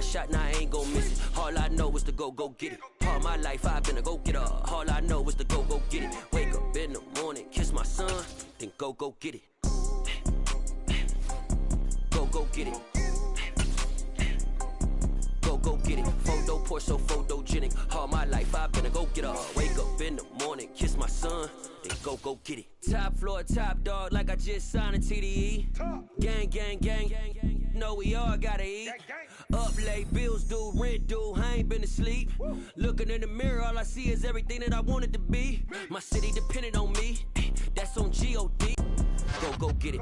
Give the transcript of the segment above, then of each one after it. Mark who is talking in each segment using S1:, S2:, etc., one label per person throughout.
S1: shot, now I ain't gon' miss it. All I know is to go get it. All my life I've been a go-getter. All I know is to go get it. Wake up in the morning, kiss my son, then go get it. Go get it. Go get it. Photo poor, so photogenic. All my life I've been a go-getter. Wake up in the morning, kiss my son, then go get it. Top floor, top dog, like I just signed a TDE. Gang, gang, gang, gang, gang. Know we all gotta eat. Up late, bills due, rent due, I ain't been asleep. Looking in the mirror, all I see is everything that I wanted to be. My city depended on me, that's on G.O.D. Go get it.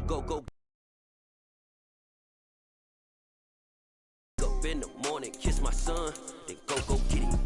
S1: Go. Up in the morning, kiss my son, then go get it.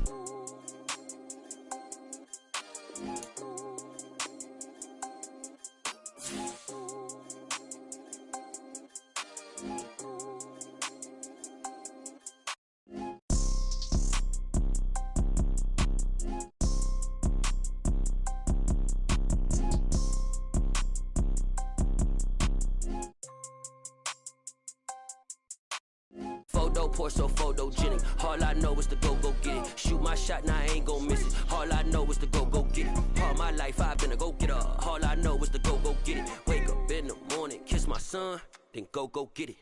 S1: Poor, so photogenic. All I know is to go get it. Shoot my shot, now I ain't gon' miss it. All I know is to go get it. All my life I've been a go-getter. All I know is to go get it. Wake up in the morning, kiss my son, then go get it.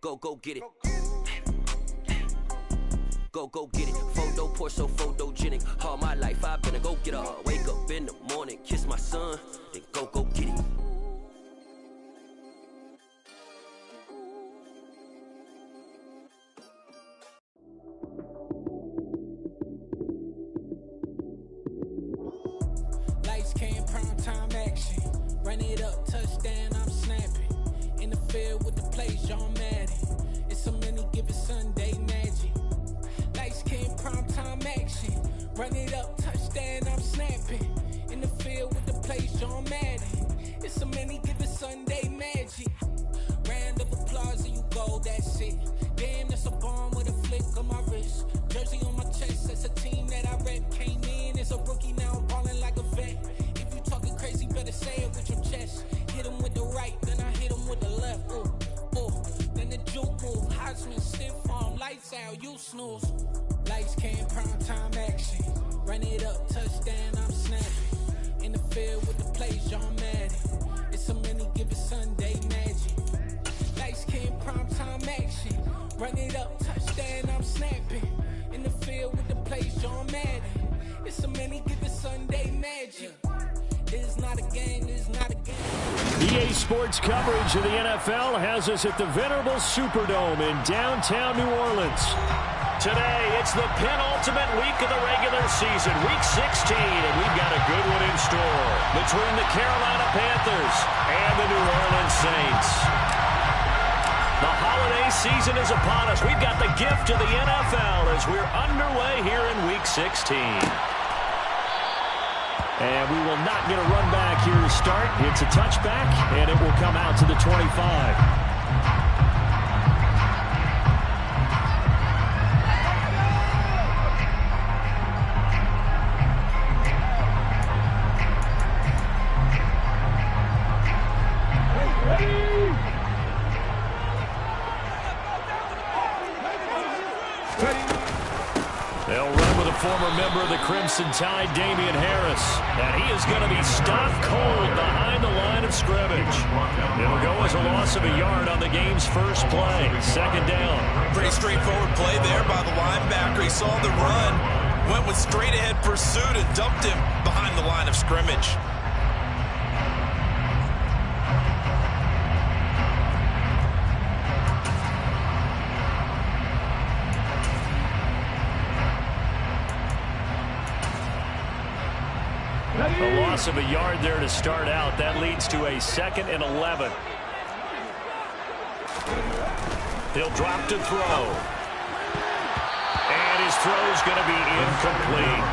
S1: Go get it. Go get it. Photo poor, so photogenic. All my life I've been a go-getter. Wake up in the morning, kiss my son, then go get it.
S2: Run it up, touchdown, I'm snapping. In the field with the plays, John Madden. It's a many given Sunday magic. Lights came prime time action. Run it up, touchdown, I'm snapping. In the field with the plays, John Madden. It's a many given Sunday magic. Round of applause and you go, that's it. Damn, that's a bomb with a flick on my wrist. Jersey on my chest, that's a team that I rep. Came in as a rookie, now I'm ballin' like a vet. Talking crazy, better say it with your chest. Hit him with the right, then I hit him with the left. Then the juke move, Heisman, stiff arm, lights out, you snooze. Lights came, prime time action. Run it up, touchdown, I'm snapping. In the field with the plays, John Madden. It's a many given Sunday magic. Lights came, prime time action. Run it up, touchdown, I'm snapping. In the field with the plays, John Madden. It's a many given Sunday magic. It's not a game, it's not a game.
S3: EA Sports coverage of the NFL has us at the venerable Superdome in downtown New Orleans.
S4: Today, it's the penultimate week of the regular season, week 16, and we've got a good one in store between the Carolina Panthers and the New Orleans Saints. The holiday season is upon us. We've got the gift of the NFL as we're underway here in week 16.
S3: And we will not get a run back here to start. It's a touchback, and it will come out to the 25. They'll run with a former member of the Crimson Tide, Damian Harris. And he is going to be stopped cold behind the line of scrimmage. It'll go as a loss of a yard on the game's first play. Second down.
S5: Pretty straightforward play there by the linebacker. He saw the run, went with straight-ahead pursuit and dumped him behind the line of scrimmage.
S3: A loss of a yard there to start out. That leads to a 2nd and 11. He'll drop to throw. And his throw's going to be incomplete.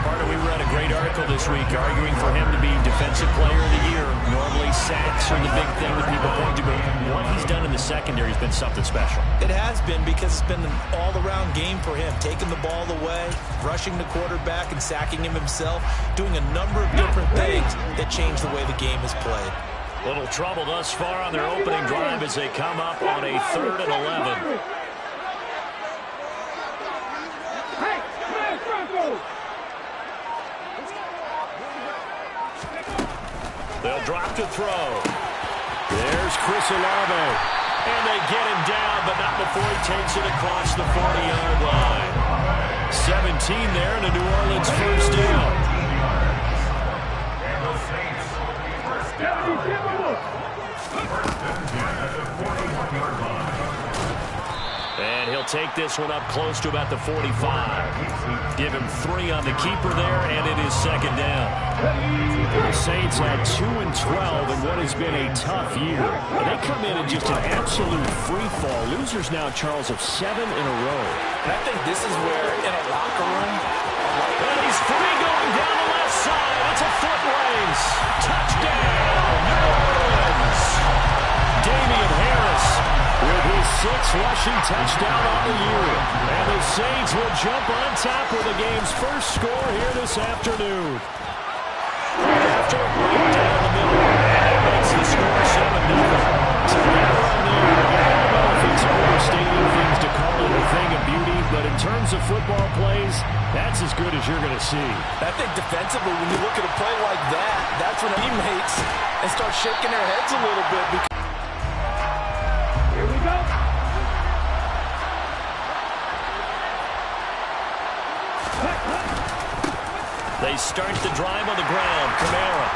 S3: Carter, we read a great article this week arguing for him to be Defensive Player of the Year. Normally sacks are the big thing that people point to, but what he's done in the secondary has been something special.
S5: It has been, because it's been an all-around game for him. Taking the ball away, rushing the quarterback and sacking him himself, doing a number of different things that change the way the game is played.
S3: Little trouble thus far on their opening drive as they come up on a 3rd and 11. They'll drop to throw. There's Chris Olave. And they get him down, but not before he takes it across the 40-yard line. 17 there and a New Orleans first down. And he'll take this one up close to about the 45. Give him 3 on the keeper there, and it is 2nd down. The Saints had 2-12 in what has been a tough year. And they come in just an absolute free fall. Losers now, Charles, of 7 in a row.
S5: And I think this is where, in a locker room,
S3: and he's free going down the left side. It's a foot race. Touchdown, New Orleans. Damian Harris with his 6th rushing touchdown on the year. And the Saints will jump on top with the game's first score here this afternoon. After a break down the middle, and that makes the score 7-0. So that run there, I don't know if it's overstating things to call it a thing of beauty, but in terms of football plays, that's as good as you're going to see.
S5: I think defensively, when you look at a play like that, that's when teammates and start shaking their heads a little bit.
S2: Here we go.
S3: They start the drive on the ground. Kamara.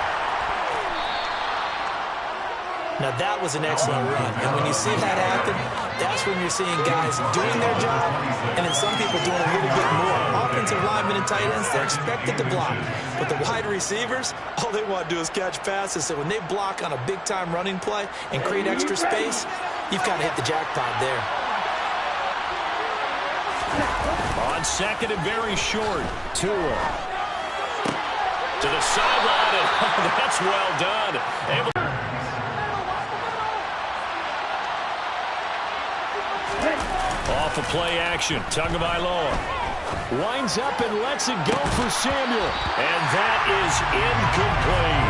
S6: Now that was an excellent run. And when you see that happen, that's when you're seeing guys doing their job and then some people doing a little bit more. Offensive linemen and tight ends, they're expected to block. But the wide receivers, all they want to do is catch passes. So when they block on a big-time running play and create extra space, you've got to hit the jackpot there.
S3: On 2nd and very short. Tua. To the sideline, and that's well done. Off of play action, Tagovailoa winds up and lets it go for Samuel, and that is incomplete.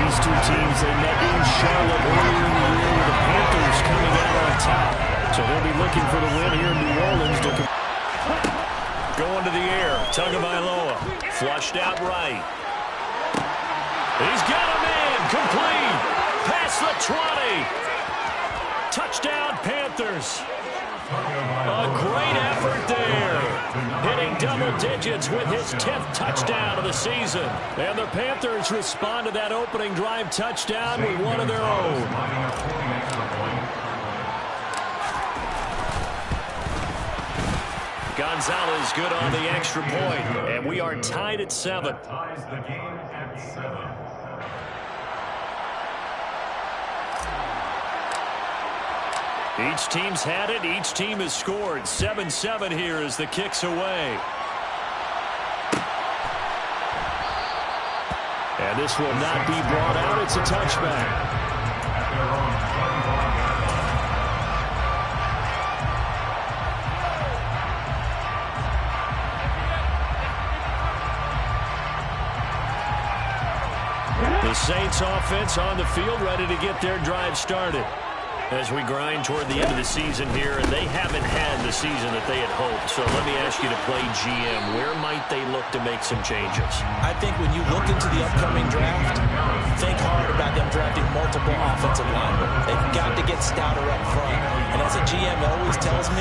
S3: These two teams, they met in Charlotte earlier in the year with the Panthers coming out on top. So they'll be looking for the win here in New Orleans. Going to the air, Tagovailoa flushed out right. He's got a man, complete, past the 20. Touchdown, Panthers. A great effort there. Hitting double digits with his 10th touchdown of the season. And the Panthers respond to that opening drive touchdown with one of their own. Gonzalez good on the extra point. And we are tied at 7. Each team's had it. Each team has scored. 7-7 here as the kick's away. And this will not be brought out. It's a touchback. The Saints offense on the field ready to get their drive started. As we grind toward the end of the season here, and they haven't had the season that they had hoped. So let me ask you to play GM. Where might they look to make some changes?
S6: I think when you look into the upcoming draft, think hard about them drafting multiple offensive linemen. They've got to get stouter up front. And as a GM always tells me,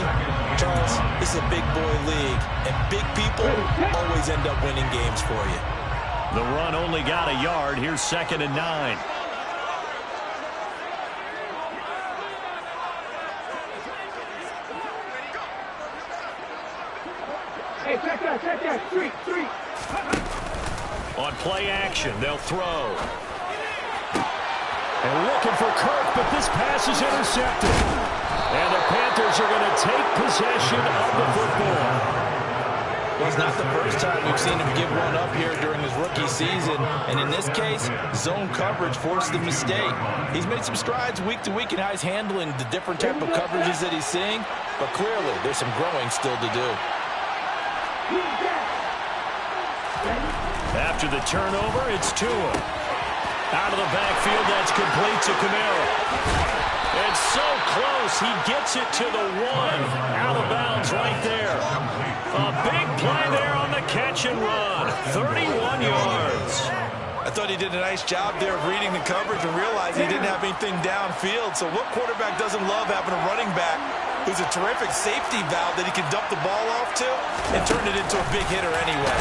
S6: Charles, this is a big boy league, and big people always end up winning games for you.
S3: The run only got a yard. Here's 2nd and 9.
S2: Hey, check that, street.
S3: On play action, they'll throw. And looking for Kirk, but this pass is intercepted. And the Panthers are going to take possession of the football.
S6: Well, it's not the first time we've seen him give one up here during his rookie season. And in this case, zone coverage forced the mistake. He's made some strides week to week in how he's handling the different type of coverages that he's seeing. But clearly, there's some growing still to do.
S3: After the turnover, it's Tua. Out of the backfield, that's complete to Kamara. It's so close, he gets it to the 1. Out of bounds right there. A big play there on the catch and run. 31 yards.
S5: I thought he did a nice job there of reading the coverage and realizing he didn't have anything downfield. So what quarterback doesn't love having a running back who's a terrific safety valve that he can dump the ball off to and turn it into a big hitter anyway?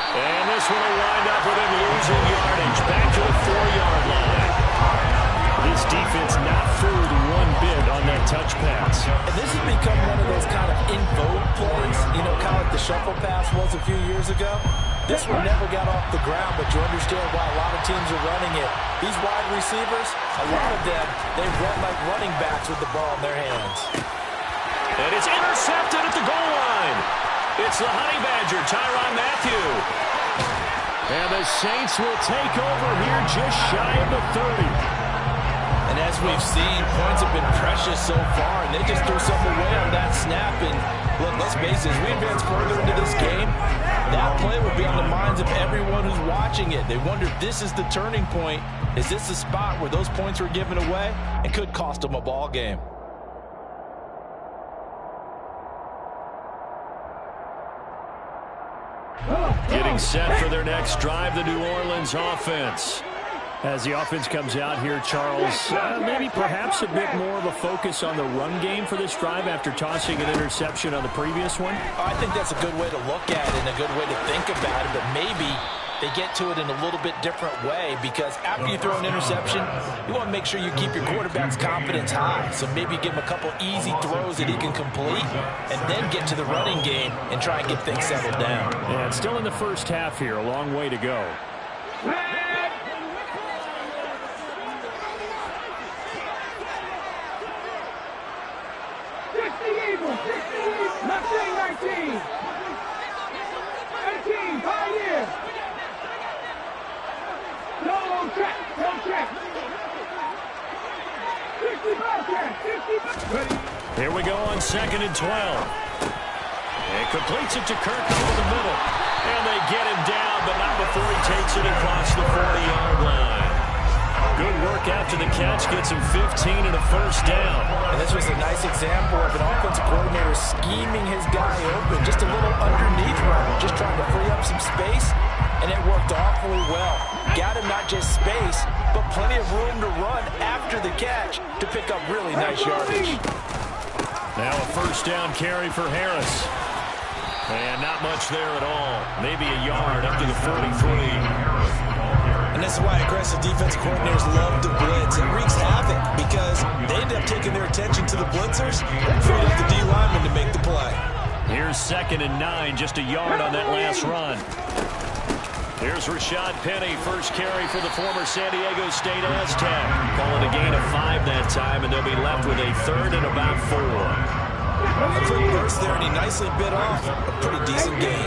S3: And this one will wind up with him losing yardage. Back to the 4-yard line. This defense not fooled one bit on that touch pass.
S6: And this has become one of those kind of in vogue plays, you know, kind of like the shuffle pass was a few years ago. This one never got off the ground, but you understand why a lot of teams are running it. These wide receivers, a lot of them, they run like running backs with the ball in their hands.
S3: And it's intercepted at the goal line. It's the Honey Badger, Tyrann Mathieu. And the Saints will take over here just shy of the 30.
S6: And as we've seen, points have been precious so far, and they just threw something away on that snap. And look, let's face it, as we advance further into this game, that play would be on the minds of everyone who's watching it. They wonder if this is the turning point. Is this the spot where those points were given away and could cost them a ball game?
S3: Getting set for their next drive, the New Orleans offense. As the offense comes out here, Charles, maybe perhaps a bit more of a focus on the run game for this drive after tossing an interception on the previous one?
S6: I think that's a good way to look at it and a good way to think about it, but maybe they get to it in a little bit different way, because after you throw an interception, you want to make sure you keep your quarterback's confidence high. So maybe give him a couple easy throws that he can complete and then get to the running game and try and get things settled down.
S3: Yeah, it's still in the first half here, a long way to go. Here we go on 2nd and 12. And completes it to Kirk over the middle. And they get him down, but not before he takes it across the 40-yard line. Good work after the catch, gets him 15 and a first down.
S6: And this was a nice example of an offensive coordinator scheming his guy open, just a little underneath run, just trying to free up some space, and it worked awfully well. Got him not just space, but plenty of room to run after the catch to pick up really nice yardage.
S3: Now a first down carry for Harris. And not much there at all. Maybe a yard up to the 43.
S5: And this is why aggressive defensive coordinators love to blitz. It wreaks havoc because they end up taking their attention to the blitzers, freed up the D lineman to make the play.
S3: Here's 2nd and 9, just a yard on that last run. Here's Rashad Penny, first carry for the former San Diego State Aztec. Calling a gain of 5 that time, and they'll be left with a 3rd and about 4.
S5: A quick burst there, and he nicely bit off a pretty decent gain.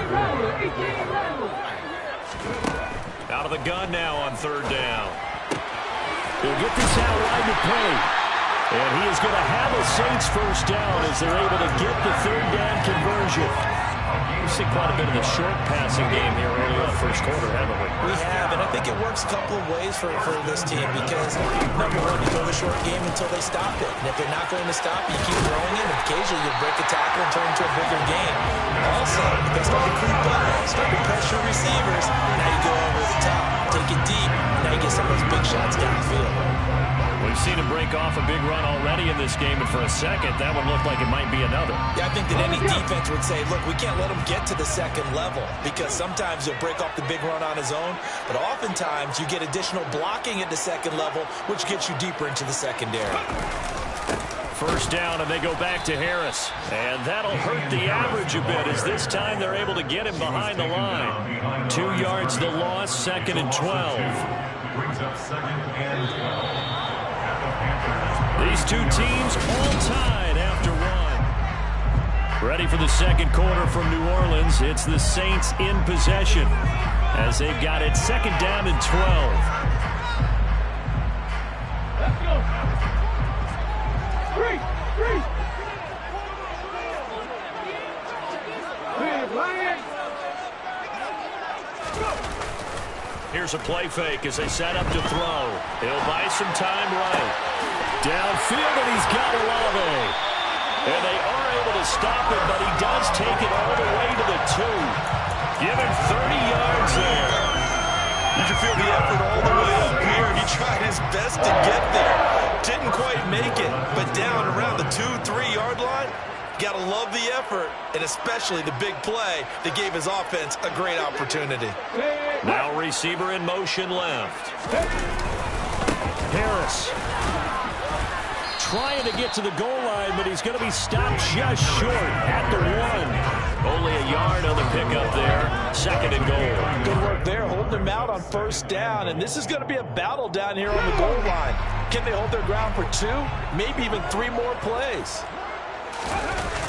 S3: Out of the gun now on 3rd down. He'll get this out wide to Penny. And he is going to have a Saints first down as they're able to get the 3rd down conversion. We've seen quite a bit of the short passing game here early in the first quarter, haven't we?
S5: We have, and I think it works a couple of ways for this team because, number one, you throw the short game until they stop it. And if they're not going to stop it, you keep throwing it, and occasionally you'll break a tackle and turn into a bigger game. Also, if they start to creep up, start to pressure receivers, now you go over the top, take it deep, now you get some of those big shots downfield.
S3: We've seen him break off a big run already in this game, and for a second, that one looked like it might be another.
S5: Yeah, I think that any defense would say, look, we can't let him get to the second level because sometimes he'll break off the big run on his own, but oftentimes you get additional blocking at the second level, which gets you deeper into the secondary.
S3: First down, and they go back to Harris. And that'll hurt the average a bit, as this time they're able to get him behind the line. 2 yards the loss, 2nd and 12.
S7: Brings up 2nd and 12.
S3: These two teams all tied after 1. Ready for the second quarter from New Orleans. It's the Saints in possession as they've got it 2nd down and 12.
S7: Let's go. 3.
S3: here's a play fake as they set up to throw. He'll buy some time right. Downfield, and he's got Olave. And they are able to stop him, but he does take it all the way to the 2. Give him 30 yards there.
S6: You can feel the effort all the way up here, and he tried his best to get there. Didn't quite make it, but down around the 2-3 yard line, got to love the effort, and especially the big play that gave his offense a great opportunity.
S3: Now receiver in motion left. Harris trying to get to the goal line, but he's going to be stopped just short at the 1. Only a yard on the pickup there. 2nd and goal.
S6: Good work there, holding him out on 1st down, and this is going to be a battle down here on the goal line. Can they hold their ground for 2, maybe even 3 more plays?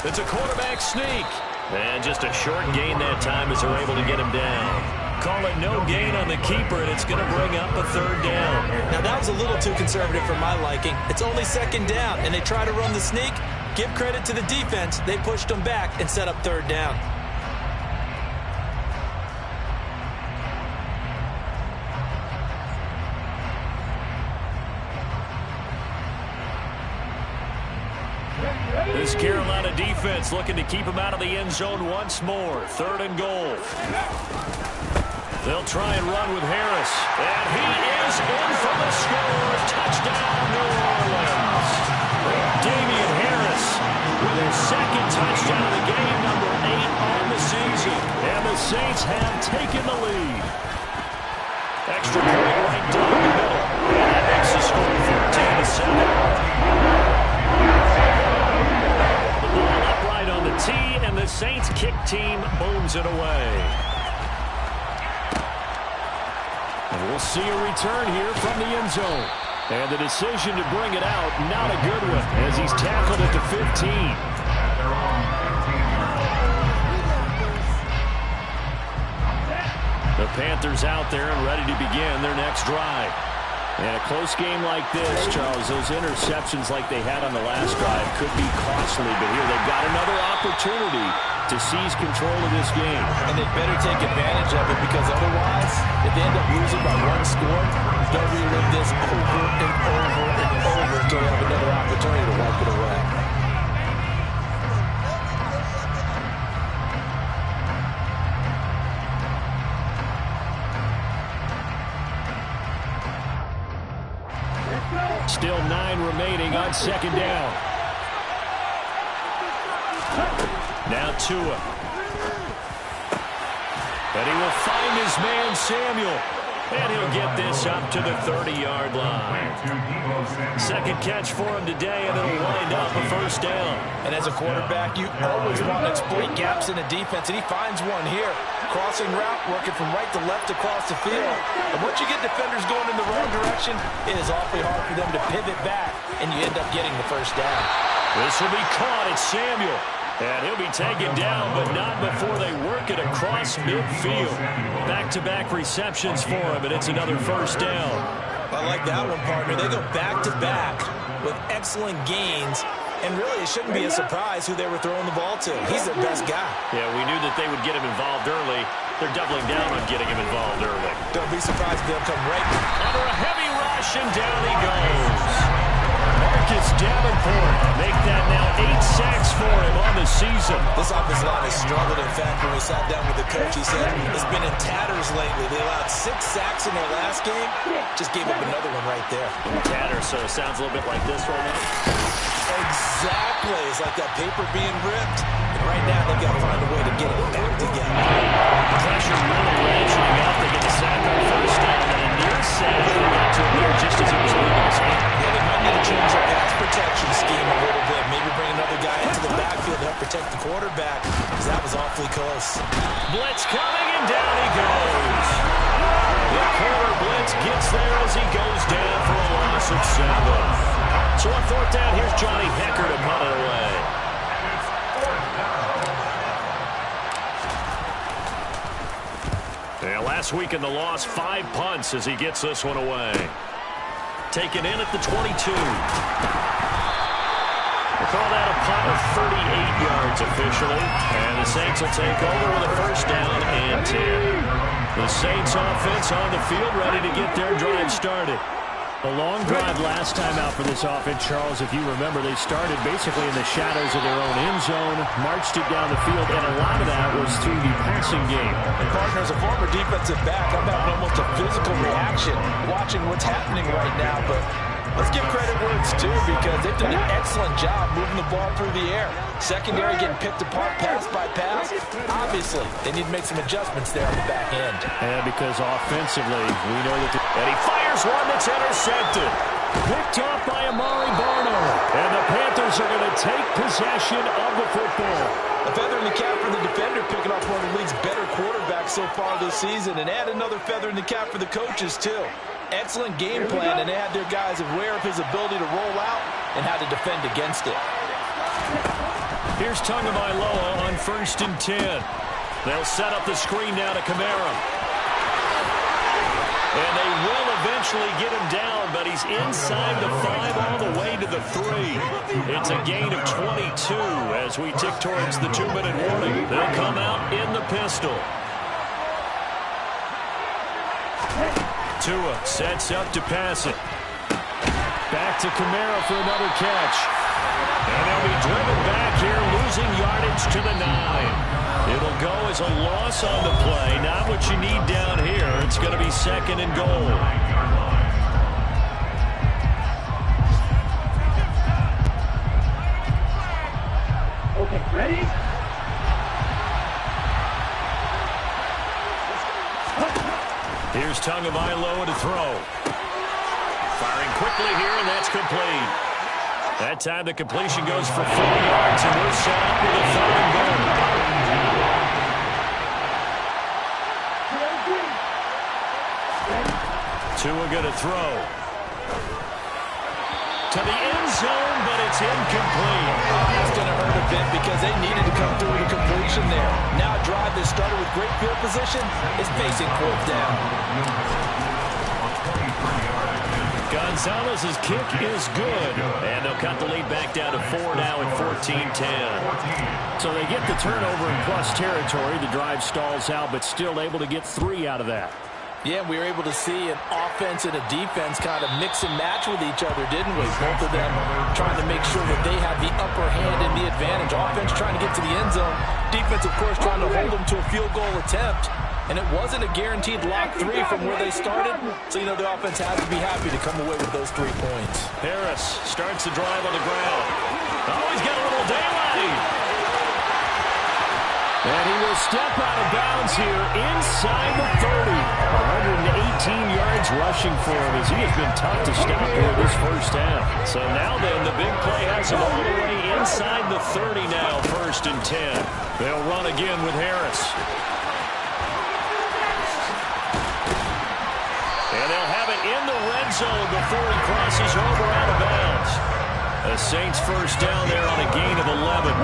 S3: It's a quarterback sneak. And just a short gain that time as they're able to get him down. Call it no gain on the keeper, and it's going to bring up a 3rd down.
S6: Now, that was a little too conservative for my liking. It's only 2nd down, and they try to run the sneak. Give credit to the defense. They pushed them back and set up 3rd down.
S3: This Carolina defense looking to keep him out of the end zone once more. 3rd and goal. They'll try and run with Harris. And he is in for the score. Touchdown, New Orleans. Damian Harris with his 2nd touchdown of the game, number 8 on the season. And the Saints have taken the lead. Extra point right down the middle. And that makes the score 14-7. Upright on the tee, and the Saints kick team booms it away. And we'll see a return here from the end zone. And the decision to bring it out, not a good one, as he's tackled at the 15. The Panthers out there and ready to begin their next drive. And a close game like this, Charles, those interceptions like they had on the last drive could be costly, but here they've got another opportunity to seize control of this game.
S6: And they better take advantage of it, because otherwise, if they end up losing by 1 score, they'll relive this over and over and over until they have another opportunity to wipe it away.
S3: Still 9 remaining on 2nd down. Now Tua. And he will find his man Samuel. And he'll get this up to the 30-yard line. 2nd catch for him today, and it'll wind up a 1st down.
S6: And as a quarterback, you always want to exploit gaps in the defense, and he finds one here. Crossing route, working from right to left across the field. And once you get defenders going in the wrong direction, it is awfully hard for them to pivot back, and you end up getting the 1st down.
S3: This will be caught at Samuel. And he'll be taken down, but not before they work it across midfield. Back-to-back receptions for him, and it's another 1st down.
S6: I like that one, partner. They go back-to-back with excellent gains. And really, it shouldn't be a surprise who they were throwing the ball to. He's their best guy.
S3: Yeah, we knew that they would get him involved early. They're doubling down on getting him involved early.
S6: Don't be surprised if they'll come right
S3: under a heavy rush, and down he goes. Marcus Davenport make that now 8 sacks for him on the season.
S6: This offensive line has struggled. In fact, when we sat down with the coach, he said it's been in tatters lately. They allowed 6 sacks in their last game. Just gave up another one right there.
S3: Tatters, so it sounds a little bit like this right now.
S6: Exactly. It's like that paper being ripped. And right now, they've got to find a way to get it back together.
S3: Pressure really ratcheting up. They get the sack on 1st down, and a near sack got to him there just as he was leaving his hand.
S6: Yeah, they might need to change their pass protection scheme a little bit. Maybe bring another guy into the backfield to help protect the quarterback, because that was awfully close.
S3: Blitz coming, and down he goes. The corner blitz gets there as he goes down for a loss of 7. So on 4th down, here's Johnny Hecker to punt it away. Yeah, last week in the loss, 5 punts as he gets this one away. Taken in at the 22. Call that a punt of 38 yards officially. And the Saints will take over with a first down and 10. The Saints offense on the field ready to get their drive started. A long drive last time out for this offense, Charles. If you remember, they started basically in the shadows of their own end zone, marched it down the field, and a lot of that was through the passing game.
S6: And partner, as a former defensive back, I'm having almost a physical reaction watching what's happening right now. But let's give credit where it's due, because they've done an excellent job moving the ball through the air. Secondary getting picked apart pass by pass. Obviously, they need to make some adjustments there on the back end.
S3: And because offensively, we know that and he fires one that's intercepted. Picked off by Amari Barno. And the Panthers are going to take possession of the football.
S6: A feather in the cap for the defender, picking off one of the league's better quarterbacks so far this season. And add another feather in the cap for the coaches, too. Excellent game plan, and they had their guys aware of his ability to roll out and how to defend against it.
S3: Here's Tagovailoa on 1st and 10. They'll set up the screen now to Kamara. And they will eventually get him down, but he's inside the 5 all the way to the 3. It's a gain of 22 as we tick towards the 2-minute warning. They'll come out in the pistol. Tua sets up to pass it. Back to Kamara for another catch. And they'll be driven back here, losing yardage to the 9. It'll go as a loss on the play. Not what you need down here. It's going to be 2nd and goal.
S8: Okay, ready?
S3: Here's Tagovailoa to throw. Firing quickly here, and that's complete. That time the completion goes for 4 yards, and we're set up with a 3rd and goal. Tua going to throw. To the end zone, but it's incomplete.
S6: That's going to hurt a bit because they needed to come through with a completion there. Now a drive that started with great field position is facing 4th down.
S3: Gonzalez's kick is good. And they'll cut the lead back down to 4 now at 14-10. So they get the turnover in plus territory. The drive stalls out, but still able to get 3 out of that.
S6: Yeah, we were able to see an offense and a defense kind of mix and match with each other, didn't we? Both of them trying to make sure that they have the upper hand and the advantage. Offense trying to get to the end zone. Defense, of course, trying to hold them to a field goal attempt. And it wasn't a guaranteed lock 3 from where they started. So, you know, the offense has to be happy to come away with those 3 points.
S3: Harris starts the drive on the ground. Oh, he's got a little daylight. And he will step out of bounds here inside the 30. 118 yards rushing for him as he has been tough to stop here this first half. So now then, the big play has him all the way inside the 30 now, 1st and 10. They'll run again with Harris. And they'll have it in the red zone before he crosses over out of bounds. The Saints first down there on a gain of 11.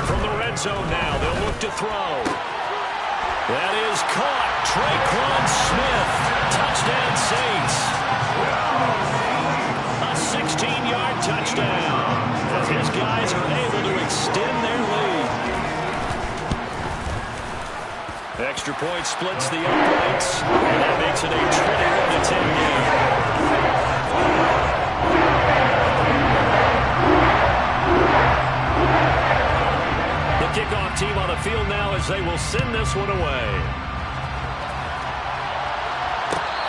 S3: From the red zone now, they'll look to throw. That is caught. Traquan Smith. Touchdown, Saints. A 16-yard touchdown. As his guys are able to extend their lead. Extra point splits the uprights. And that makes it a 21-10 game. Kickoff team on the field now as they will send this one away.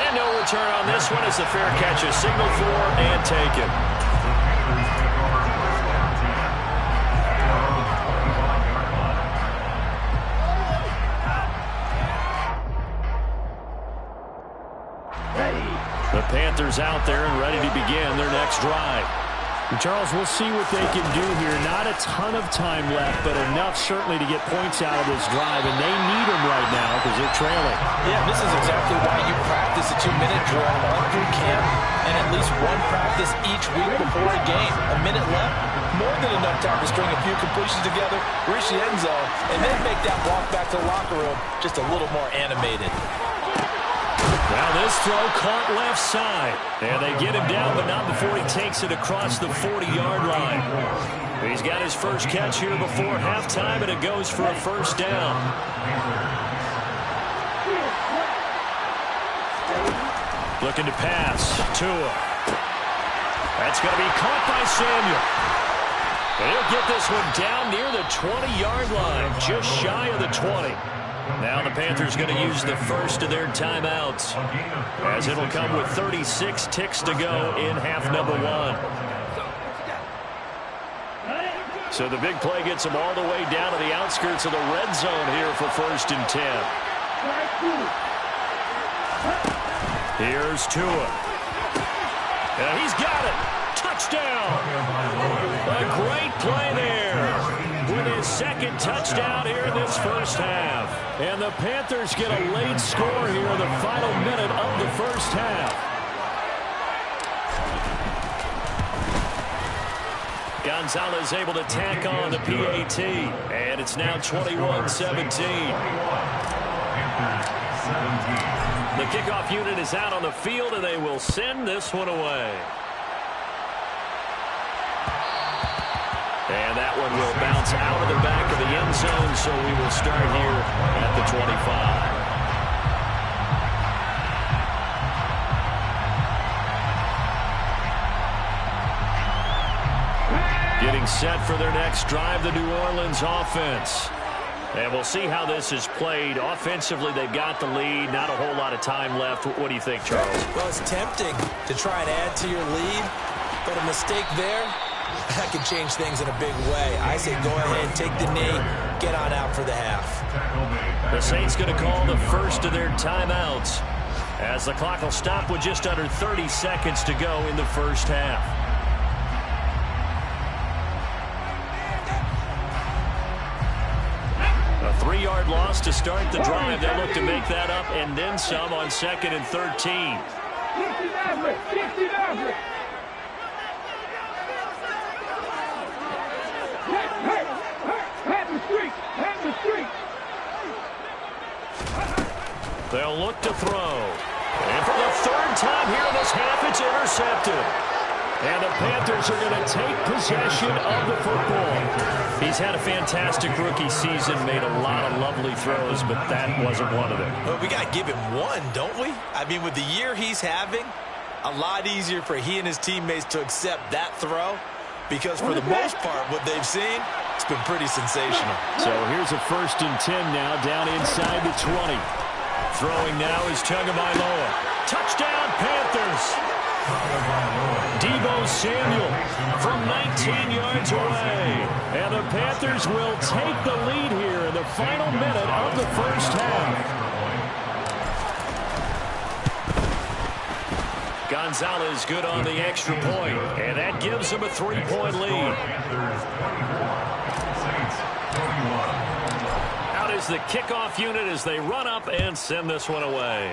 S3: And no return on this one as the fair catch is signaled for and taken. The Panthers out there and ready to begin their next drive. Charles, we'll see what they can do here. Not a ton of time left, but enough certainly to get points out of this drive, and they need them right now because they're trailing.
S6: Yeah, this is exactly why you practice a 2-minute drill all through camp and at least one practice each week before a game. A minute left, more than enough time to string a few completions together, reach the end zone, and then make that walk back to the locker room just a little more animated.
S3: Now this This throw caught left side. And they get him down, but not before he takes it across the 40-yard line. He's got his first catch here before halftime, and it goes for a first down. Looking to pass. Tua. That's going to be caught by Samuel. And he'll get this one down near the 20-yard line, just shy of the 20. Now the Panthers going to use the first of their timeouts, as it'll come with 36 ticks to go in half number one. So the big play gets them all the way down to the outskirts of the red zone here for 1st and 10. Here's Tua. And he's got it. Touchdown. A great play there with his second touchdown here in this first half. And the Panthers get a late score here in the final minute of the first half. Gonzalez able to tack on the PAT, and it's now 21-17. The kickoff unit is out on the field, and they will send this one away. And that one will bounce out of the back of the end zone, so we will start here at the 25. Getting set for their next drive, the New Orleans offense. And we'll see how this is played. Offensively, they've got the lead. Not a whole lot of time left. What do you think, Charles?
S6: Well, it's tempting to try and add to your lead, but a mistake there, that can change things in a big way. I say go ahead, take the knee, get on out for the half.
S3: The Saints going to call the first of their timeouts, as the clock will stop with just under 30 seconds to go in the first half. A 3-yard loss to start the drive. They look to make that up and then some on 2nd and 13. They'll look to throw. And for the 3rd time here in this half, it's intercepted. And the Panthers are going to take possession of the football. He's had a fantastic rookie season, made a lot of lovely throws, but that wasn't one of them.
S6: Well, we got to give him one, don't we? I mean, with the year he's having, a lot easier for he and his teammates to accept that throw, because for the most part, what they've seen, it's been pretty sensational.
S3: So here's a 1st and 10 now, down inside the 20. Throwing now is Tagovailoa. Touchdown, Panthers! Deebo Samuel from 19 yards away. And the Panthers will take the lead here in the final minute of the first half. Gonzalez good on the extra point, and that gives them a 3-point lead. Out is the kickoff unit as they run up and send this one away.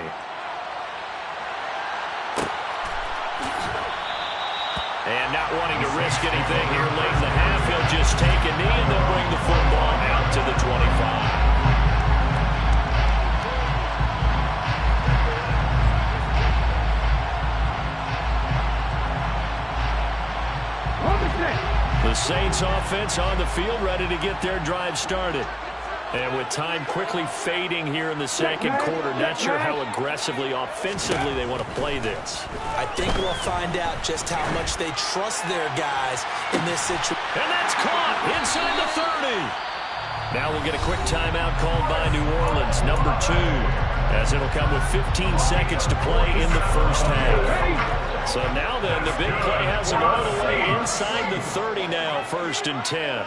S3: And not wanting to risk anything here late in the half, he'll just take a knee and they'll bring the football out to the 25. The Saints offense on the field ready to get their drive started. And with time quickly fading here in the second quarter, not sure how aggressively, offensively they want to play this.
S6: I think we'll find out just how much they trust their guys in this situation.
S3: And that's caught inside the 30. Now we'll get a quick timeout called by New Orleans, number 2, as it'll come with 15 seconds to play in the first half. So now then, the big play has them all the way inside the 30 now, 1st and 10.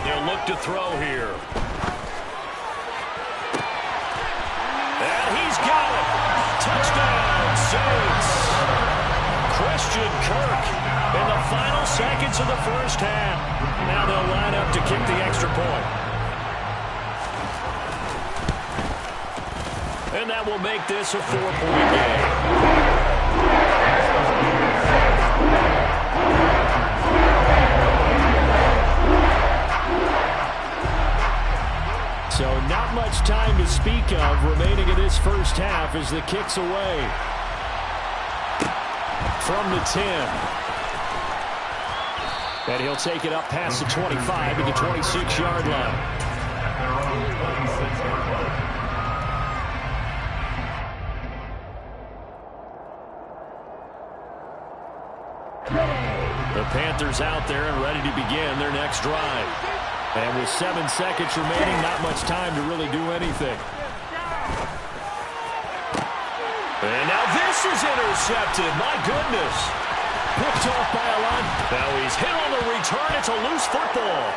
S3: They'll look to throw here. And he's got it. Touchdown, Saints. Christian Kirk in the final seconds of the first half. Now they'll line up to kick the extra point. And that will make this a 4-point game. speak of remaining in this first half as the kick's away. From the 10. And he'll take it up past the 25 to the 26-yard line. The Panthers out there and ready to begin their next drive. And with 7 seconds remaining, not much time to really do anything. And now this is intercepted. My goodness. Picked off by a line. Now he's hit on the return. It's a loose football.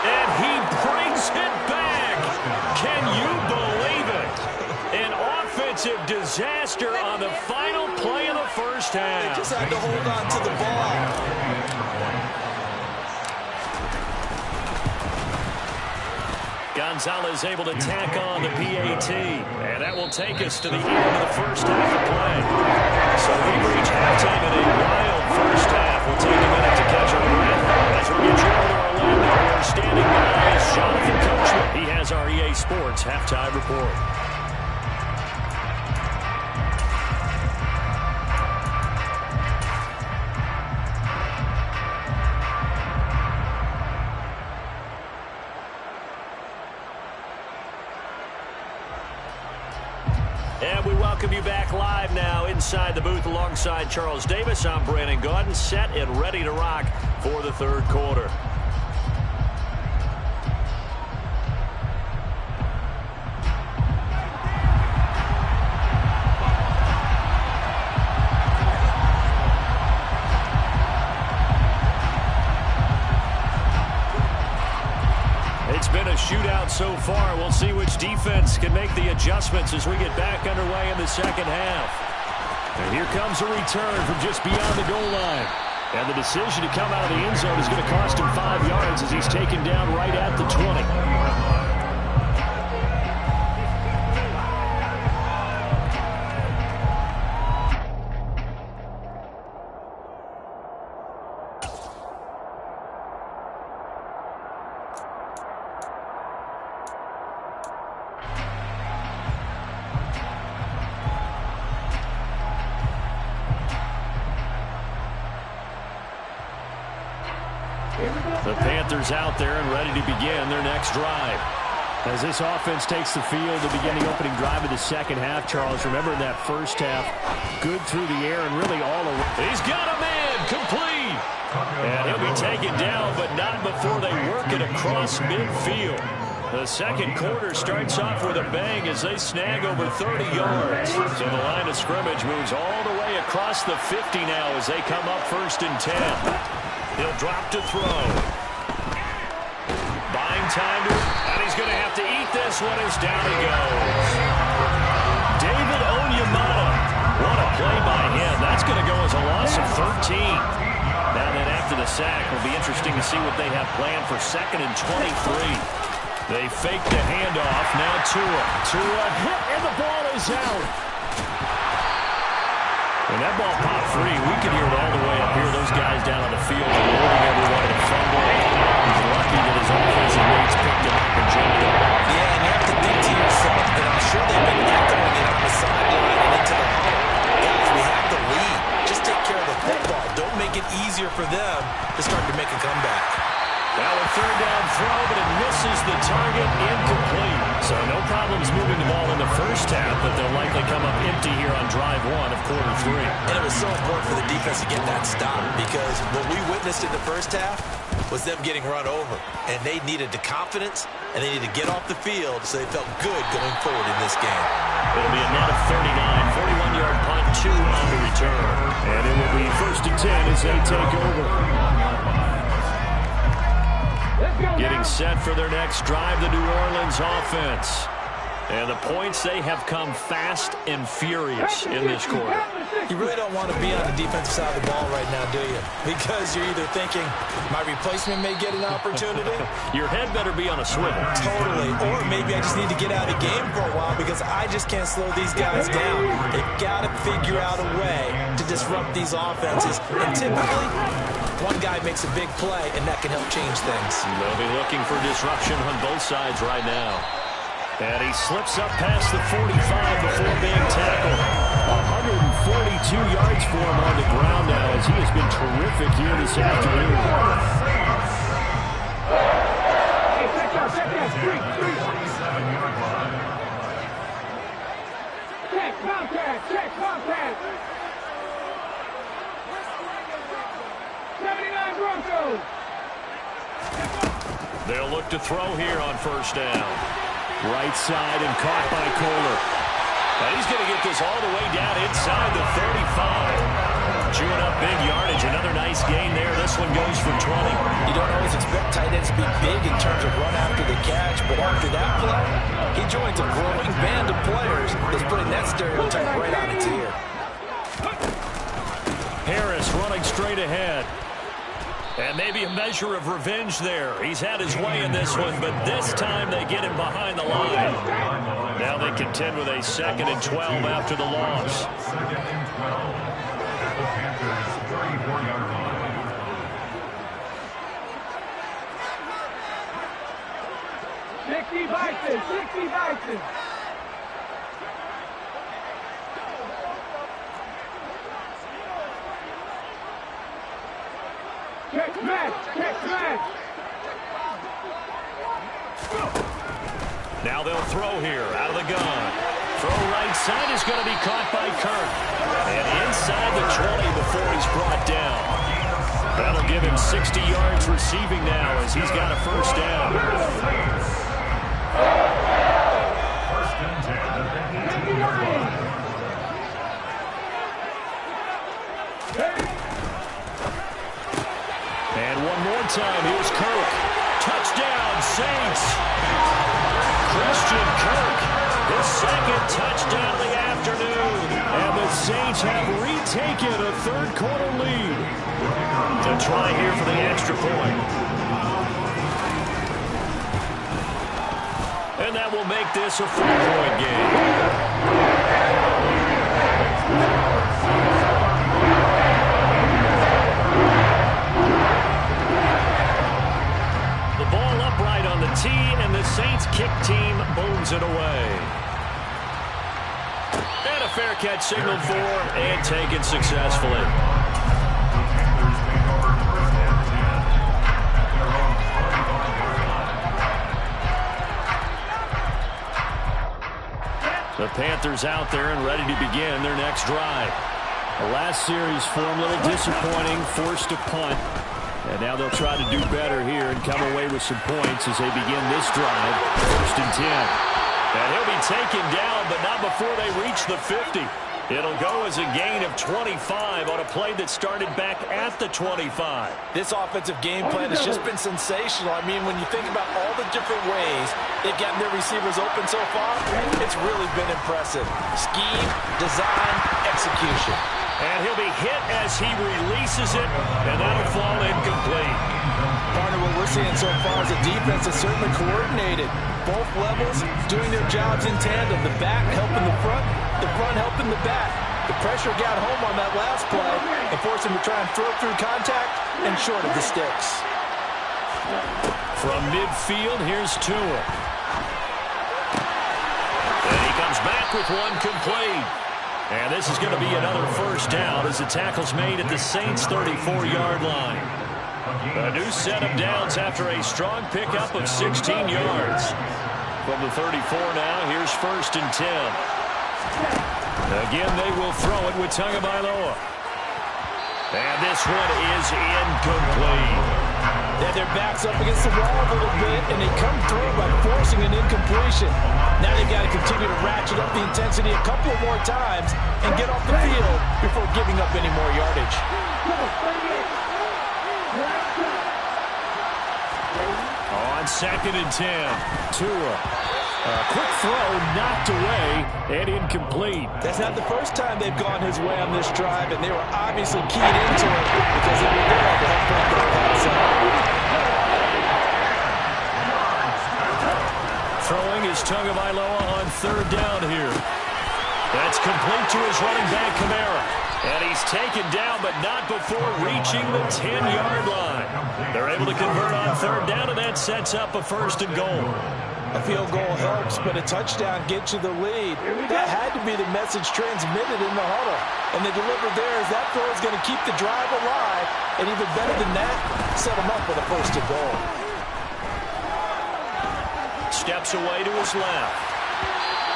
S3: And he brings it back. Can you believe it? An offensive disaster on the final play of the first half.
S6: They just had to hold on to the ball.
S3: Gonzalez able to tack on the PAT. And that will take us to the end of the first half of play. So we reach halftime in a wild first half. We'll take a minute to catch our breath as we get you over to Orlando. We're standing by is Jonathan Coachman. He has our EA Sports halftime report. And we welcome you back live now inside the booth alongside Charles Davis. I'm Brandon Gaudin, set and ready to rock for the third quarter. It's been a shootout so far. We'll see which defense can make the adjustments as we get back underway in the second half. And here comes a return from just beyond the goal line. And the decision to come out of the end zone is going to cost him 5 yards as he's taken down right at the 20. The Panthers out there and ready to begin their next drive. As this offense takes the field to begin the opening drive of the second half, Charles, remember in that first half, good through the air and really all around. He's got a man, complete. And he'll be taken down, but not before they work it across midfield. The second quarter starts off with a bang as they snag over 30 yards. So the line of scrimmage moves all the way across the 50 now as they come up 1st and 10. He'll drop to throw. Buying time to it, and he's going to have to eat this one as down he goes. David Onyemata. What a play by him. That's going to go as a loss of 13. Now then after the sack, it'll be interesting to see what they have planned for 2nd and 23. They fake the handoff. Now Tua. Tua hit, and the ball is out. When that ball popped free, we could hear it all the way up here. Those guys down on the field are loading everyone in a fumble. He's lucky that his offensive mates picked him up and jumped him.
S6: Yeah, and you have to think to yourself that I'm sure they've been echoing it on the sideline and into the huddle. Guys, we have the lead. Just take care of the football. Don't make it easier for them to start to make a comeback.
S3: Now a 3rd down throw, but it misses the target, incomplete. So no problems moving the ball in the first half, but they'll likely come up empty here on drive 1 of quarter 3.
S6: And it was so important for the defense to get that stop because what we witnessed in the first half was them getting run over. And they needed the confidence, and they needed to get off the field so they felt good going forward in this game.
S3: It'll be a net of 39, 41-yard punt, 2 on the return. And it will be 1st and 10 as they take over. Getting set for their next drive, the New Orleans offense. And the points, they have come fast and furious in this quarter.
S6: You really don't want to be on the defensive side of the ball right now, do you? Because you're either thinking, my replacement may get an opportunity.
S3: Your head better be on a swivel.
S6: Totally. Or maybe I just need to get out of the game for a while because I just can't slow these guys down. They've got to figure out a way to disrupt these offenses. And typically, One guy makes a big play, and that can help change things.
S3: They'll be looking for disruption on both sides right now. And he slips up past the 45 before being tackled. 142 yards for him on the ground now, as he has been terrific here this afternoon.
S8: Check contact. 79 Broncos.
S3: They'll look to throw here on first down. Right side and caught by Kohler. And he's going to get this all the way down inside the 35. Chewing up big yardage. Another nice gain there. This one goes for 20.
S6: You don't always expect tight ends to be big in terms of run after the catch, but after that play, he joins a growing band of players that's putting that stereotype right on its ear.
S3: Harris running straight ahead. And maybe a measure of revenge there. He's had his way in this one, but this time they get him behind the line. Now they contend with a 2nd and 12 after the loss.
S7: 2nd and 12 at the Panthers' 34-yard line.
S8: Sixty Bison. Check smash.
S3: Now they'll throw here out of the gun. Throw right side is going to be caught by Kirk. And inside the 20 before he's brought down. That'll give him 60 yards receiving now as he's got a first down.
S7: First and 10 at the 18-yard line.
S3: And one more time, here's Kirk. Touchdown, Saints. Christian Kirk, his 2nd touchdown of the afternoon. And the Saints have retaken a third-quarter lead. To try here for the extra point. And that will make this a 4-point game. On the tee, and the Saints kick team booms it away. And a fair catch signaled for and taken successfully. The Panthers out there and ready to begin their next drive. The last series for them a little disappointing, forced a punt. And now they'll try to do better here and come away with some points as they begin this drive. 1st and 10. And he'll be taken down, but not before they reach the 50. It'll go as a gain of 25 on a play that started back at the 25.
S6: This offensive game plan has just been sensational. I mean, when you think about all the different ways they've gotten their receivers open so far, it's really been impressive. Scheme, design, execution.
S3: And he'll be hit as he releases it, and that'll fall incomplete.
S6: Partner, what we're seeing so far is the defense is certainly coordinated. Both levels doing their jobs in tandem. The back helping the front helping the back. The pressure got home on that last play and forced him to try and throw through contact and short of the sticks.
S3: From midfield, here's Tua. And he comes back with one complete. And this is going to be another first down as the tackle's made at the Saints' 34-yard line. A new set of downs after a strong pickup of 16 yards. From the 34 now, here's 1st and 10. Again, they will throw it with Tagovailoa. And this one is incomplete.
S6: Then their back's up against the wall a little bit, and they come through by forcing an incompletion. Now they've got to continue to ratchet up the intensity a couple of more times and get off the field before giving up any more yardage.
S3: On 2nd and 10, Tua. A quick throw knocked away and incomplete.
S6: That's not the first time they've gone his way on this drive, and they were obviously keyed into it because they were there to help break their pass out.
S3: Throwing is Tagovailoa on 3rd down here. That's complete to his running back, Kamara. And he's taken down, but not before reaching the 10-yard line. They're able to convert on third down, and that sets up a 1st and goal.
S6: A field goal helps, but a touchdown gets you the lead. That had to be the message transmitted in the huddle. And they delivered there as that throw is going to keep the drive alive. And even better than that, set them up with a 1st and goal.
S3: Steps away to his left.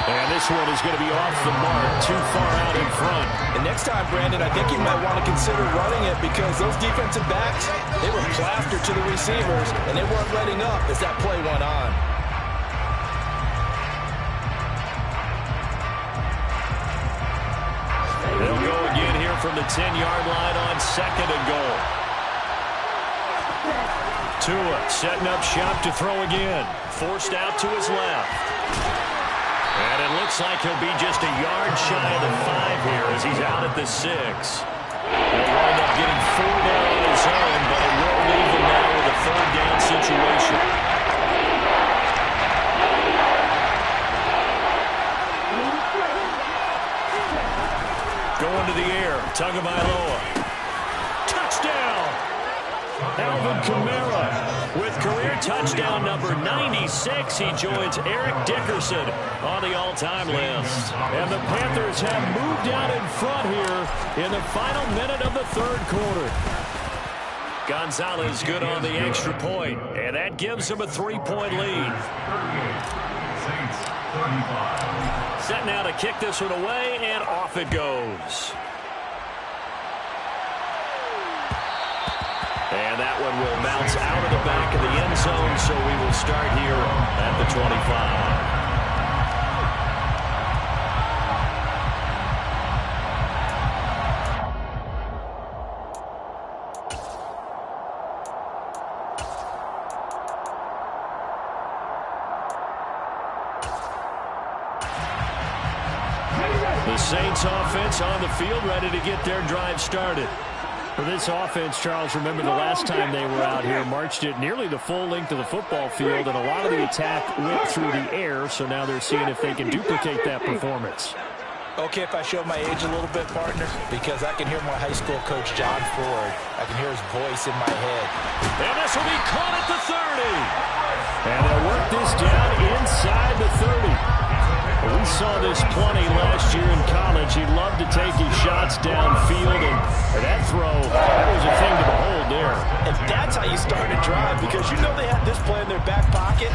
S3: And this one is going to be off the mark, too far out in front.
S6: And next time, Brandon, I think you might want to consider running it because those defensive backs, they were plastered to the receivers, and they weren't letting up as that play went on.
S3: They'll go again here from the 10-yard line on 2nd and goal. Tua setting up shop to throw again. Forced out to his left. And it looks like he'll be just a yard shy of the 5 here as he's out at the 6. He'll wind up getting 4 down on his own, but it will leave him now with a 3rd down situation. Going to the air, Tagovailoa. Touchdown! Alvin Kamara with career touchdown number 96. He joins Eric Dickerson on the all-time list. And the Panthers have moved out in front here in the final minute of the 3rd quarter. Gonzalez good on the extra point, and that gives him a 3-point lead. Set now to kick this one away, and off it goes. And that one will bounce out of the back of the end zone, so we will start here at the 25. The Saints offense on the field, ready to get their drive started. For this offense, Charles, remember the last time they were out here, marched it nearly the full length of the football field, and a lot of the attack went through the air, so now they're seeing if they can duplicate that performance.
S6: Okay, if I show my age a little bit, partner, because I can hear my high school coach, John Ford. I can hear his voice in my head.
S3: And this will be caught at the 30. And they'll work this down inside the 30. We saw this plenty last year in college. He loved to take his shots downfield, and that throw, that was a thing to behold there.
S6: And that's how you start a drive, because you know they had this play in their back pocket,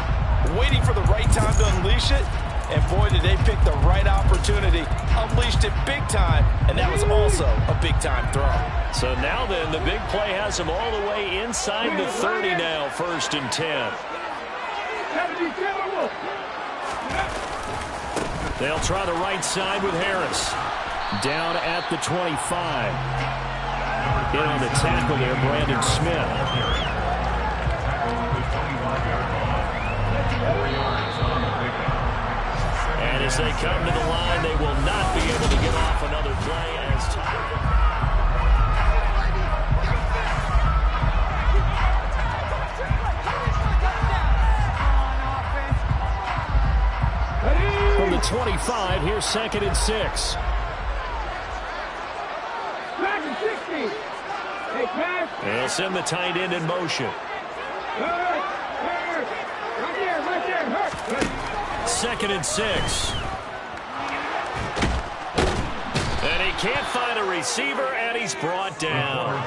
S6: waiting for the right time to unleash it. And boy, did they pick the right opportunity. Unleashed it big time, and that was also a big-time throw.
S3: So now then, the big play has them all the way inside the 30 now, 1st and 10. They'll try the right side with Harris. Down at the 25. In on the tackle there, Brandon Smith. And as they come to the line, they will not be able to get off another play as time. From the 25, here's 2nd and 6. They'll send the tight end in motion. 2nd and 6. And he can't find a receiver, and he's brought down.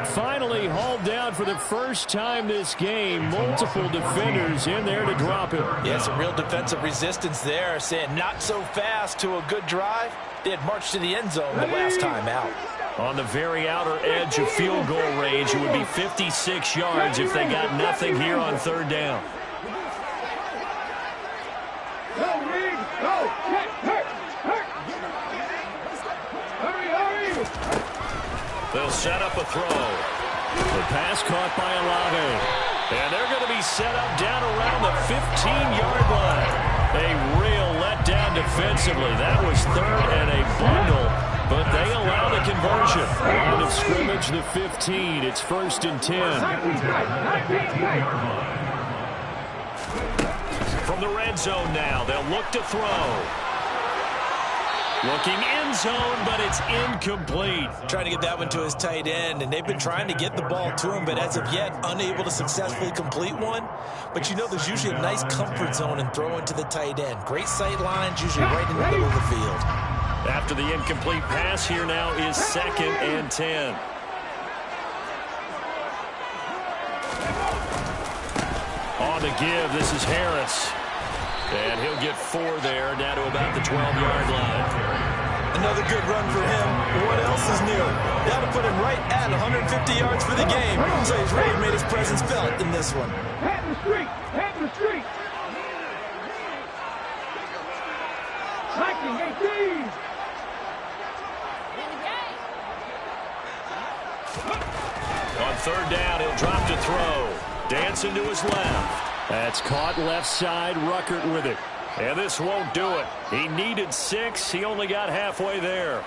S3: Finally hauled down for the first time this game. Multiple defenders in there to drop him.
S6: Yeah, some real defensive resistance there, saying not so fast to a good drive. They had marched to the end zone the last time out.
S3: On the very outer edge of field goal range, it would be 56 yards if they got nothing here on 3rd down. They'll set up a throw. The pass caught by Olave. And they're going to be set up down around the 15-yard line. A real letdown defensively. That was 3rd and a bundle, but they allow the conversion. Line of scrimmage, the 15. It's 1st and 10. From the red zone now, they'll look to throw. Looking end zone, but it's incomplete.
S6: Trying to get that one to his tight end, and they've been trying to get the ball to him, but as of yet, unable to successfully complete one. But you know there's usually a nice comfort zone in throwing to the tight end. Great sight lines, usually right in the middle of the field.
S3: After the incomplete pass, here now is 2nd and 10. On the give, this is Harris. And he'll get 4 there, down to about the 12-yard line.
S6: Another good run for him. What else is new? That'll put him right at 150 yards for the game. So he's really made his presence felt in this one.
S8: Head in the street. Head in the street. 1918.
S3: On 3rd down, he'll drop to throw. Dancing to his left. That's caught left side. Ruckert with it. And this won't do it. He needed 6. He only got halfway there.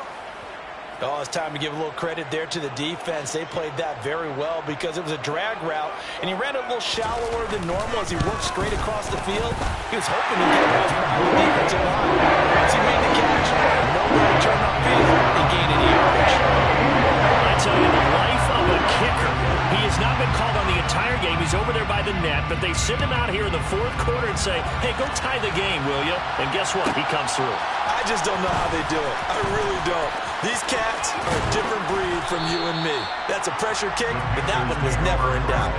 S6: Oh, it's time to give a little credit there to the defense. They played that very well because it was a drag route, and he ran a little shallower than normal as he worked straight across the field. He was hoping to get past behind the defensive line. Once he made the catch, nobody turned upfield. He gained an yardage.
S3: I tell you, the life of a kicker. He has not been called on the entire game. He's over there by the net, but they send him out here in the 4th quarter and say, hey, go tie the game, will you? And guess what? He comes through.
S6: I just don't know how they do it. I really don't. These cats are a different breed from you and me. That's a pressure kick, but that one was never in doubt.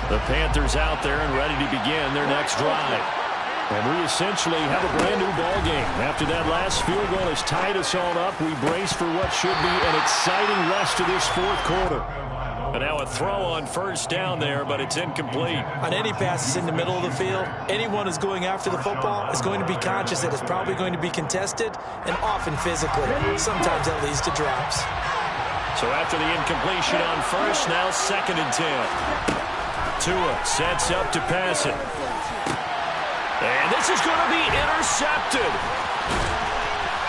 S3: The Panthers out there and ready to begin their next drive. And we essentially have a brand new ball game. After that last field goal has tied us all up, we brace for what should be an exciting rest of this 4th quarter. And now a throw on 1st down there, but it's incomplete.
S6: On any passes in the middle of the field, anyone who's going after the football is going to be conscious that it's probably going to be contested and often physically. Sometimes that leads to drops.
S3: So after the incompletion on 1st, now 2nd and 10. Tua sets up to pass it. And this is going to be intercepted.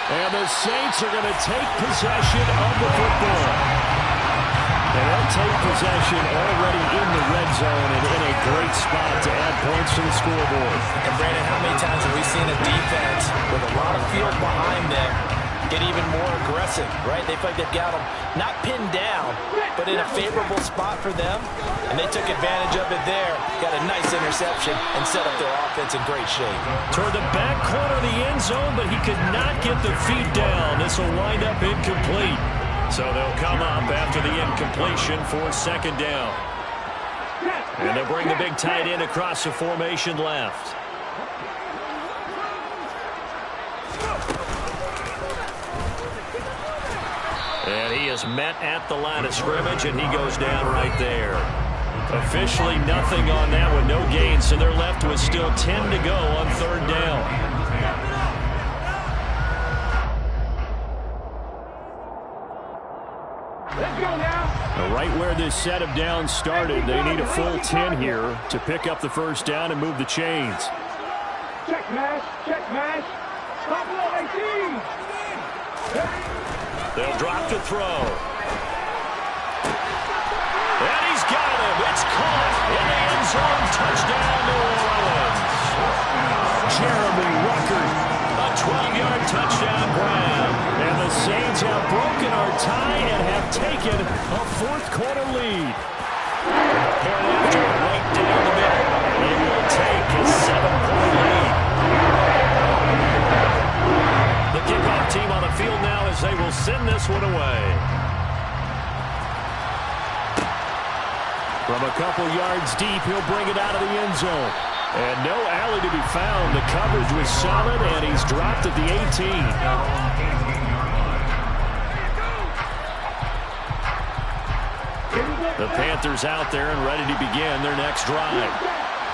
S3: And the Saints are going to take possession of the football. And they'll take possession already in the red zone and in a great spot to add points to the scoreboard.
S6: And Brandon, how many times have we seen a defense with a lot of field behind them get even more aggressive, right? They feel like they've got them not pinned down, but in a favorable spot for them. And they took advantage of it there, got a nice interception, and set up their offense in great shape.
S3: Toward the back corner of the end zone, but he could not get the feet down. This will wind up incomplete. So they'll come up after the incompletion for 2nd down. And they'll bring the big tight end across the formation left. And he is met at the line of scrimmage, and he goes down right there. Officially nothing on that one, no gain, so they're left with still 10 to go on 3rd down.
S8: Let's go now.
S3: Right where this set of downs started, they need a full 10 here to pick up the 1st down and move the chains.
S8: Check mash. Check mash. Stop low 18.
S3: They'll drop to throw. And he's got him. It's caught in the end zone. Touchdown, New Orleans. Jeremy Ruckert, a 12-yard touchdown grab. And the Saints have broken our tie and have taken a 4th quarter lead. Point after right down the middle. They will take a 7-point lead. The kickoff team on the field now as they will send this one away. From a couple yards deep, he'll bring it out of the end zone. And no alley to be found. The coverage was solid, and he's dropped at the 18. The Panthers out there and ready to begin their next drive.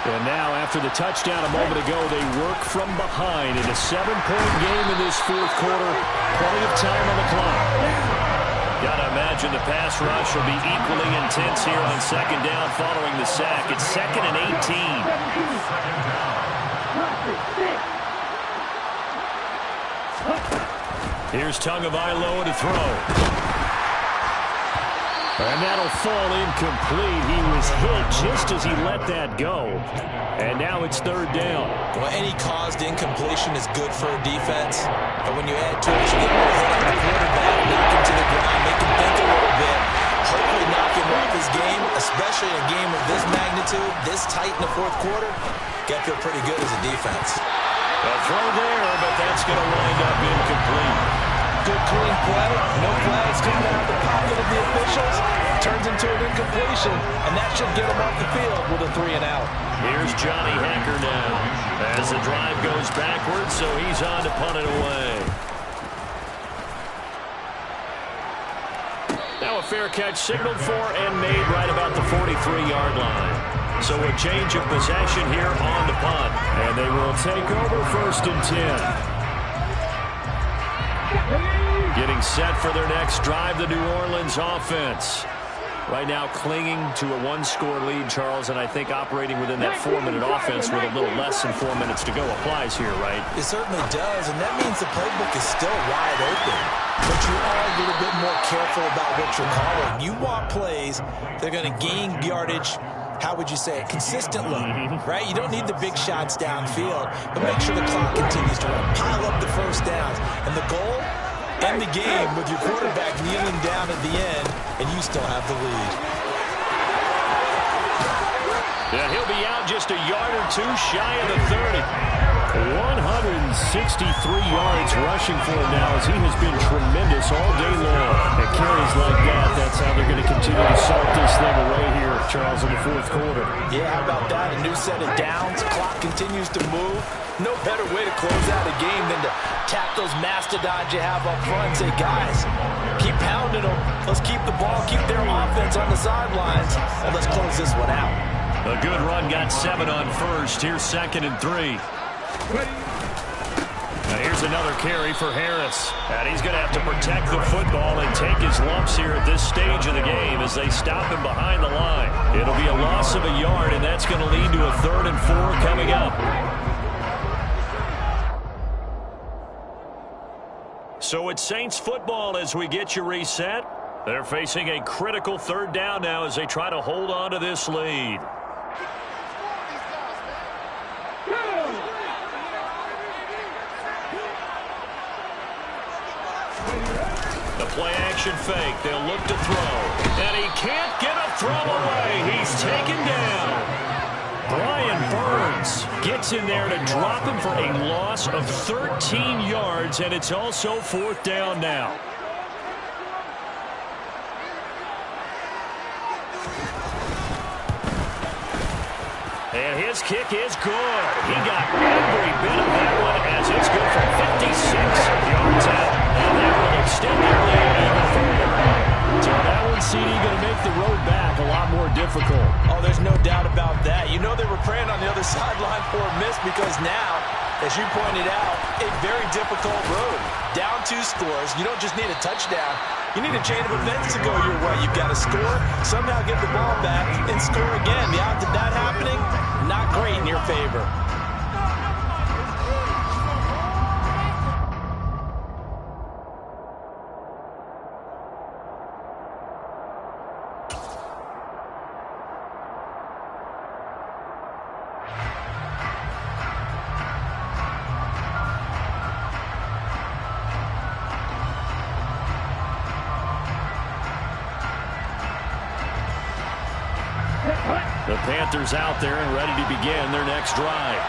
S3: And now, after the touchdown a moment ago, they work from behind in a 7-point game in this 4th quarter. Plenty of time on the clock. Got to imagine the pass rush will be equally intense here on 2nd down following the sack. It's 2nd and 18. Here's Tagovailoa to throw. And that'll fall incomplete. He was hit just as he let that go. And now it's third down.
S6: Well, any caused incompletion is good for a defense. But when you add to it, you get more hit on the quarterback, knock him to the ground, make him think a little bit, hopefully knock him off his game, especially in a game of this magnitude, this tight in the fourth quarter. Got to feel pretty good as a defense.
S3: A throw there, but that's going to wind up incomplete.
S6: Good clean play, no flags coming out of the pocket of the officials, turns into an incompletion, and that should get him off the field with a 3-and-out.
S3: Here's Johnny Hacker now as the drive goes backwards, so he's on to punt it away. Now a fair catch signaled for and made right about the 43-yard line. So a change of possession here on the punt, and they will take over 1st and 10. Getting set for their next drive, the New Orleans offense. Right now clinging to a one-score lead, Charles, and I think operating within that 4-minute offense with a little less than 4 minutes to go applies here, right?
S6: It certainly does, and that means the playbook is still wide open. But you are a little bit more careful about what you're calling. You want plays that are going to gain yardage, how would you say it, consistently, right? You don't need the big shots downfield, but make sure the clock continues to run. Pile up the first downs. And the goal? End the game with your quarterback kneeling down at the end, and you still have the lead.
S3: And he'll be out just a yard or two shy of the 30. 163 yards rushing for him now as he has been tremendous all day long. And carries like that, that's how they're going to continue to salt this thing away here, Charles, in the fourth quarter.
S6: Yeah, how about that? A new set of downs. Clock continues to move. No better way to close out a game than to tap those mastodons you have up front and say, guys, keep pounding them. Let's keep the ball, keep their offense on the sidelines, and let's close this one out.
S3: A good run got 7 on first. Here's 2nd and 3. Now here's another carry for Harris. And he's going to have to protect the football and take his lumps here at this stage of the game as they stop him behind the line. It'll be a loss of a yard, and that's going to lead to a 3rd and 4 coming up. So it's Saints football as we get you reset. They're facing a critical 3rd down now as they try to hold on to this lead. The play-action fake. They'll look to throw. And he can't get a throw away. He's taken down. Brian Burns gets in there to drop him for a loss of 13 yards, and it's also 4th down now. And his kick is good. He got every bit of that one as it's good for 56 yards out. And that will extend their lead even further. So that one, CD, going to make the road back a lot more difficult.
S6: Oh, there's no doubt about that. You know they were praying on the other sideline for a miss because now, as you pointed out, a very difficult road. Down 2 scores. You don't just need a touchdown. You need a chain of events to go your way. You've got to score, somehow get the ball back, and score again. The odds of that happening, not great in your favor.
S3: The Panthers out there and ready to begin their next drive.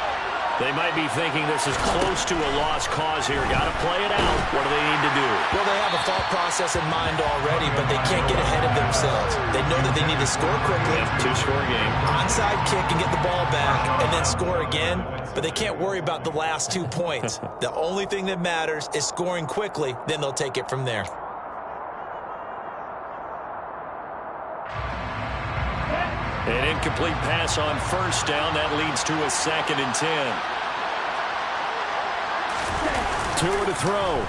S3: They might be thinking this is close to a lost cause here. Got to play it out. What do they need to do?
S6: Well, they have a thought process in mind already, but they can't get ahead of themselves. They know that they need to score quickly.
S3: Yeah, 2-score game.
S6: Onside kick and get the ball back and then score again, but they can't worry about the last 2 points. The only thing that matters is scoring quickly, then they'll take it from there.
S3: An incomplete pass on 1st down. That leads to a 2nd and 10. 2 to throw.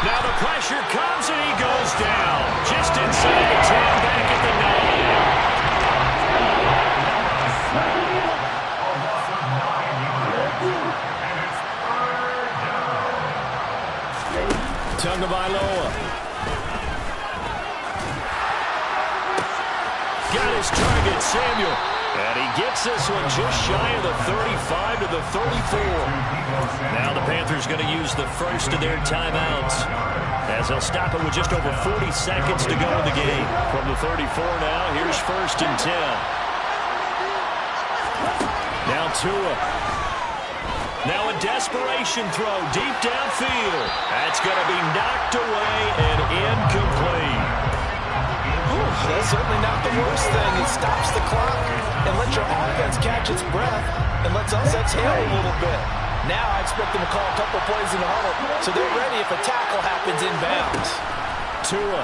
S3: Now the pressure comes and he goes down. Just inside the 10, back at the 9. Tagovailoa. Got his target, Samuel. And he gets this one just shy of the 35 to the 34. Now the Panthers going to use the first of their timeouts, as they'll stop it with just over 40 seconds to go in the game. From the 34 now, here's 1st and 10. Now Tua. Now a desperation throw deep downfield. That's going to be knocked away and incomplete.
S6: That's certainly not the worst thing. It stops the clock and lets your offense catch its breath and lets us exhale a little bit. Now I expect them to call a couple plays in the huddle so they're ready if a tackle happens inbounds.
S3: Tua.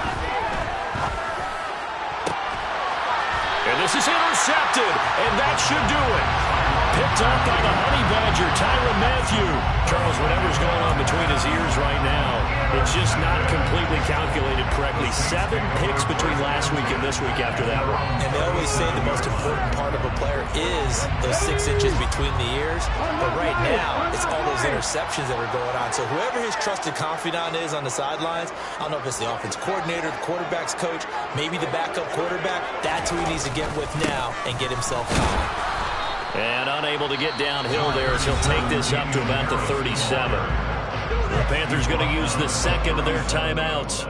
S3: And this is intercepted, and that should do it. Picked up by the Honey Badger, Tyrann Mathieu. Charles, whatever's going on between his ears right now, it's just not completely calculated correctly. 7 picks between last week and this week after that one.
S6: And they always say the most important part of a player is those 6 inches between the ears. But right now, it's all those interceptions that are going on. So whoever his trusted confidant is on the sidelines, I don't know if it's the offense coordinator, the quarterback's coach, maybe the backup quarterback, that's who he needs to get with now and get himself calm.
S3: And unable to get downhill there as he'll take this up to about the 37. The Panthers going to use the second of their timeouts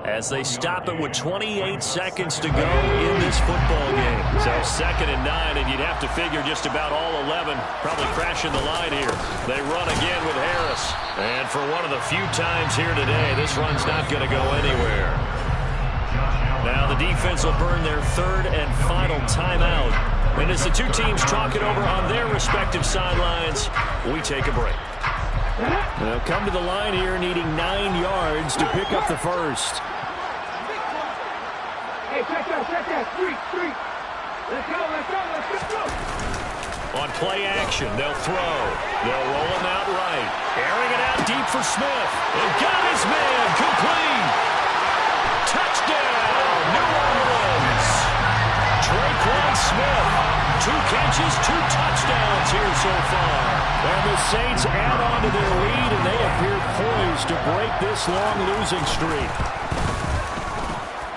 S3: as they stop it with 28 seconds to go in this football game. So 2nd and 9, and you'd have to figure just about all 11 probably crashing the line here. They run again with Harris. And for one of the few times here today, this run's not going to go anywhere. Now the defense will burn their 3rd and final timeout. And as the two teams talk it over on their respective sidelines, we take a break. They'll come to the line here needing 9 yards to pick up the first.
S8: Hey, check that. Street. Let's go.
S3: On play action, they'll throw. They'll roll him out right. Airing it out deep for Smith. And got his man complete. Touchdown, New Orleans. Traquan Smith, 2 catches, 2 touchdowns here so far. And the Saints add on to their lead, and they appear poised to break this long losing streak.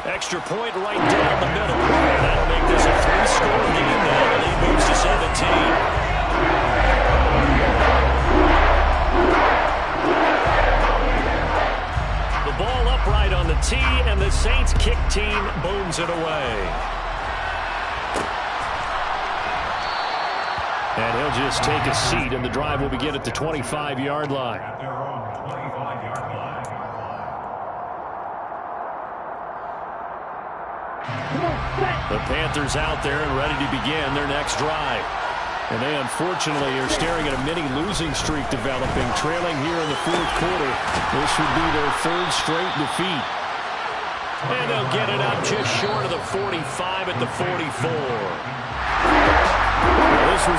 S3: Extra point right down the middle. And that'll make this a 3-score game now. The lead moves to 17. The ball upright on the tee, and the Saints kick team booms it away. And he'll just take a seat, and the drive will begin at the 25-yard line. The Panthers out there and ready to begin their next drive. And they unfortunately are staring at a mini losing streak developing, trailing here in the 4th quarter. This would be their 3rd straight defeat. And they'll get it up just short of the 45 at the 44. This was